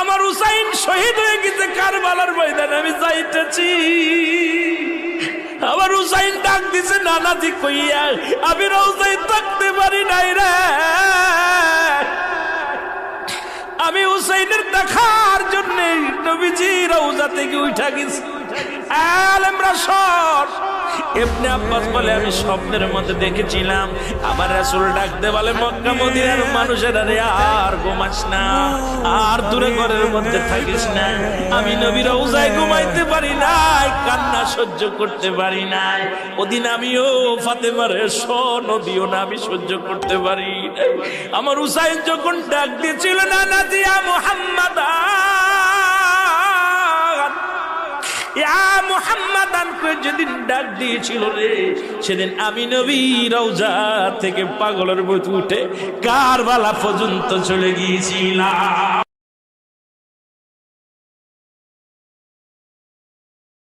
আমার হুসাইন শহীদ হয়ে গেছে কারবালার ময়দানে, আমি যাইতেছি। আমার হুসাইন ডাক দিছে নানাজি কইয়া, আমি রওজায় থাকতে পারি নাই রে, আমি হুসাইনের দেখার জন্য নবীজি রওজা থেকে উঠা গেছি। আলেমরা সর। ইবনে আব্বাস বলে আমি স্বপ্নের মধ্যে দেখেছিলাম আমার রাসূল ডাকতে বলে মক্কা মদিনার মানুষেরা রে আর ঘুমাস না, আর দূরে ঘরের মধ্যে থাকিস না। আমি নবী রওজায় ঘুমাইতে পারি নাই, কান্না সহ্য করতে পারি নাই। ওদিন আমিও ফাতেমার নদীও না আমি সহ্য করতে পারি। আমার হুসাইন যখন ডাক দিয়েছিল না নাজিয়া মুহাম্মাদ মুহাম্মাদান করে যেদিন ডাক দিয়েছিল রে, সেদিন আমি নবী রওজা থেকে পাগলের মতো উঠে কারবালা পর্যন্ত চলে গিয়েছিলাম।